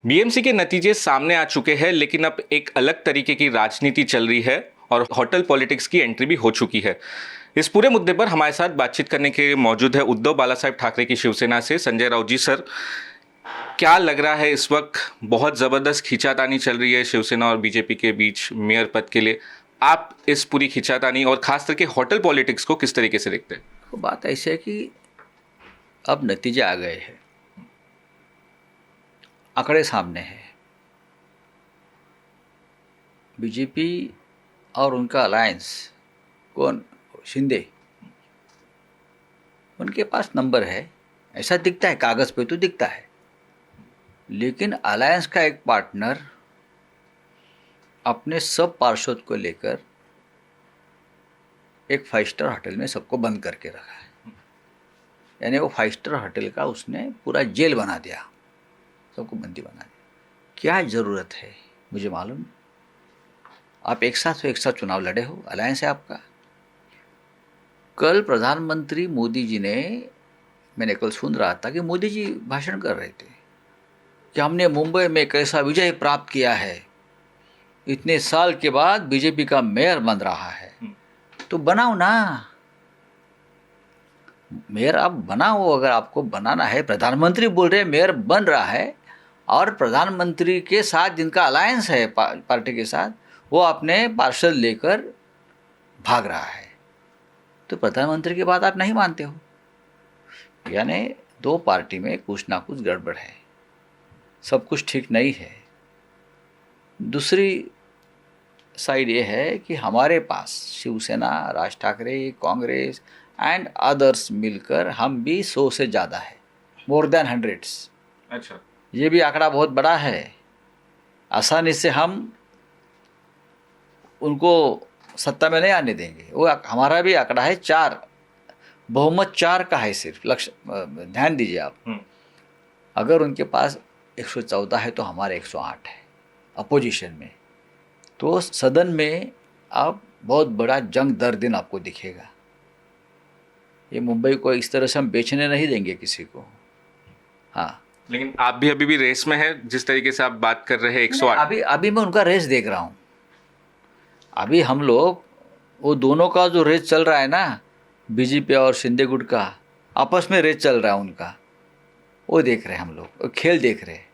BMC के नतीजे सामने आ चुके हैं, लेकिन अब एक अलग तरीके की राजनीति चल रही है और होटल पॉलिटिक्स की एंट्री भी हो चुकी है। इस पूरे मुद्दे पर हमारे साथ बातचीत करने के लिए मौजूद है उद्धव बालासाहेब ठाकरे की शिवसेना से संजय राउत जी। सर, क्या लग रहा है इस वक्त बहुत ज़बरदस्त खींचातानी चल रही है शिवसेना और बीजेपी के बीच मेयर पद के लिए। आप इस पूरी खींचातानी और खास करके होटल पॉलिटिक्स को किस तरीके से देखते हैं? तो बात ऐसी है कि अब नतीजे आ गए हैं, आंकड़े सामने हैं। बीजेपी और उनका अलायंस कौन, शिंदे, उनके पास नंबर है, ऐसा दिखता है, कागज़ पे तो दिखता है। लेकिन अलायंस का एक पार्टनर अपने सब पार्षद को लेकर एक 5 स्टार होटल में सबको बंद करके रखा है। यानी वो 5 स्टार होटल का उसने पूरा जेल बना दिया, सबको बंदी बना दिया। क्या ज़रूरत है मुझे मालूम। आप एक साथ चुनाव लड़े हो, अलायंस है आपका। कल प्रधानमंत्री मोदी जी ने, मैंने कल सुन रहा था कि मोदी जी भाषण कर रहे थे कि हमने मुंबई में कैसा विजय प्राप्त किया है, इतने साल के बाद बीजेपी का मेयर बन रहा है। तो बनाओ ना मेयर, आप बनाओ। अगर आपको बनाना है, प्रधानमंत्री बोल रहे हैं मेयर बन रहा है, और प्रधानमंत्री के साथ जिनका अलायंस है पार्टी के साथ, वो अपने पार्षद लेकर भाग रहा है, तो प्रधानमंत्री की बात आप नहीं मानते हो। यानी दो पार्टी में कुछ ना कुछ गड़बड़ है, सब कुछ ठीक नहीं है। दूसरी साइड ये है कि हमारे पास शिवसेना, राज ठाकरे, कांग्रेस एंड अदर्स मिलकर हम भी 100 से ज़्यादा है, मोर देन 100। अच्छा, ये भी आंकड़ा बहुत बड़ा है। आसानी से हम उनको सत्ता में नहीं आने देंगे। वो हमारा भी आंकड़ा है 4, बहुमत 4 का है सिर्फ। लक्ष्य ध्यान दीजिए आप। अगर उनके पास 114 है तो हमारे 108 है अपोजिशन में। तो सदन में अब बहुत बड़ा जंग दर दिन आपको दिखेगा। ये मुंबई को इस तरह से हम बेचने नहीं देंगे किसी को। हाँ, लेकिन आप भी अभी भी रेस में है, जिस तरीके से आप बात कर रहे हैं 108। अभी मैं उनका रेस देख रहा हूँ। अभी हम लोग, वो दोनों का जो रेस चल रहा है ना, बीजेपी और शिंदे गुट का आपस में रेस चल रहा है उनका, वो देख रहे हैं हम लोग, वो खेल देख रहे हैं।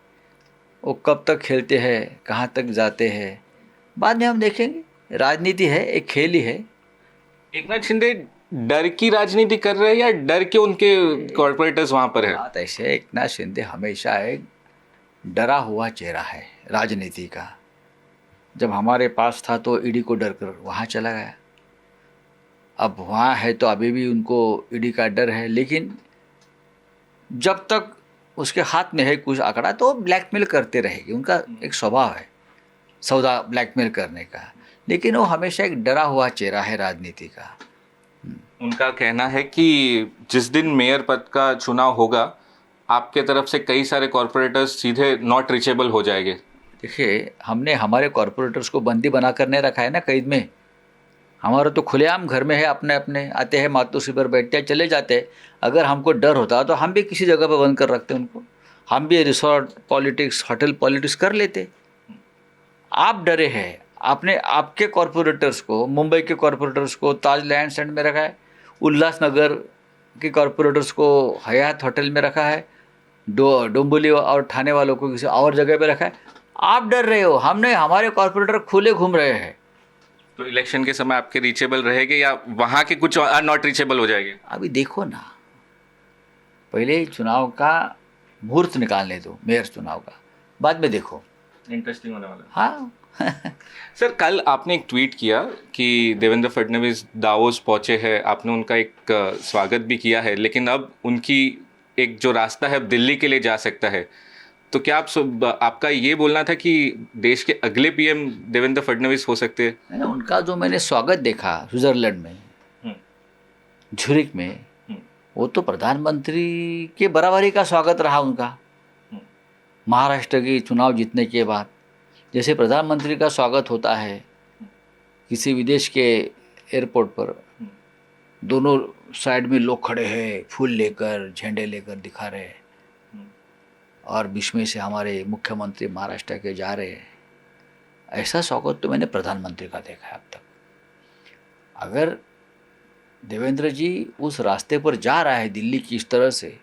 वो कब तक खेलते हैं, कहाँ तक जाते हैं, बाद में हम देखेंगे। राजनीति है, एक खेल ही है। एकनाथ शिंदे डर की राजनीति कर रहे हैं या डर के उनके कॉर्पोरेटर्स वहां पर है? बात ऐसे है, एकनाथ शिंदे हमेशा एक डरा हुआ चेहरा है राजनीति का। जब हमारे पास था तो ईडी को डर कर वहाँ चला गया, अब वहाँ है तो अभी भी उनको ईडी का डर है। लेकिन जब तक उसके हाथ में है कुछ आंकड़ा तो ब्लैकमेल करते रहेगी, उनका एक स्वभाव है सौदा ब्लैकमेल करने का। लेकिन वो हमेशा एक डरा हुआ चेहरा है राजनीति का। उनका कहना है कि जिस दिन मेयर पद का चुनाव होगा, आपके तरफ से कई सारे कॉर्पोरेटर्स सीधे नॉट रीचेबल हो जाएंगे। देखिए, हमने हमारे कॉर्पोरेटर्स को बंदी बना कर नहीं रखा है ना कैद में। हमारा तो खुलेआम घर में है, अपने अपने आते हैं, मातोश्री पर बैठते हैं, चले जाते हैं। अगर हमको डर होता तो हम भी किसी जगह पर बंद कर रखते उनको, हम भी रिसोर्ट पॉलिटिक्स, होटल पॉलिटिक्स कर लेते। आप डरे हैं, आपने आपके कॉर्पोरेटर्स को, मुंबई के कॉर्पोरेटर्स को ताज लैंड्स एंड में रखा है, उल्लासनगर के कॉर्पोरेटर्स को हयात होटल में रखा है, डोंबिवली और ठाणे वालों को किसी और जगह पे रखा है। आप डर रहे हो, हमने, हमारे कॉर्पोरेटर खुले घूम रहे हैं। तो इलेक्शन के समय आपके रीचेबल रहेंगे या वहां के कुछ नॉट रीचेबल हो जाएंगे? अभी देखो ना, पहले चुनाव का मुहूर्त निकालने दो, मेयर चुनाव का, बाद में देखो। इंटरेस्टिंग होने वाला है। हाँ सर, कल आपने एक ट्वीट किया कि देवेंद्र फडणवीस दावोस पहुंचे हैं, आपने उनका एक स्वागत भी किया है, लेकिन अब उनकी एक जो रास्ता है अब दिल्ली के लिए जा सकता है। तो क्या आपका ये बोलना था कि देश के अगले पीएम देवेंद्र फडणवीस हो सकते हैं? उनका जो मैंने स्वागत देखा स्विट्जरलैंड में, झुरिक में, वो तो प्रधानमंत्री के बराबरी का स्वागत रहा उनका। महाराष्ट्र की चुनाव जीतने के बाद जैसे प्रधानमंत्री का स्वागत होता है किसी विदेश के एयरपोर्ट पर, दोनों साइड में लोग खड़े हैं, फूल लेकर, झंडे लेकर दिखा रहे हैं, और बीच में से हमारे मुख्यमंत्री महाराष्ट्र के जा रहे हैं, ऐसा स्वागत तो मैंने प्रधानमंत्री का देखा है अब तक। अगर देवेंद्र जी उस रास्ते पर जा रहा है दिल्ली की इस तरह से,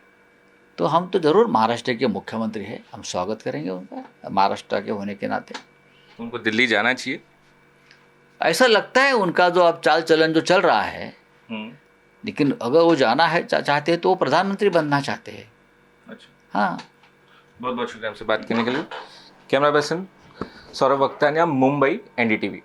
तो हम तो ज़रूर महाराष्ट्र के मुख्यमंत्री हैं, हम स्वागत करेंगे उनका महाराष्ट्र के होने के नाते। उनको दिल्ली जाना चाहिए, ऐसा लगता है उनका जो अब चाल चलन जो चल रहा है। लेकिन अगर वो जाना है चाहते हैं तो वो प्रधानमंत्री बनना चाहते हैं। अच्छा, हाँ, बहुत बहुत शुक्रिया हमसे बात करने के लिए। Camera person Saurabh Vaktania, Mumbai, NDTV।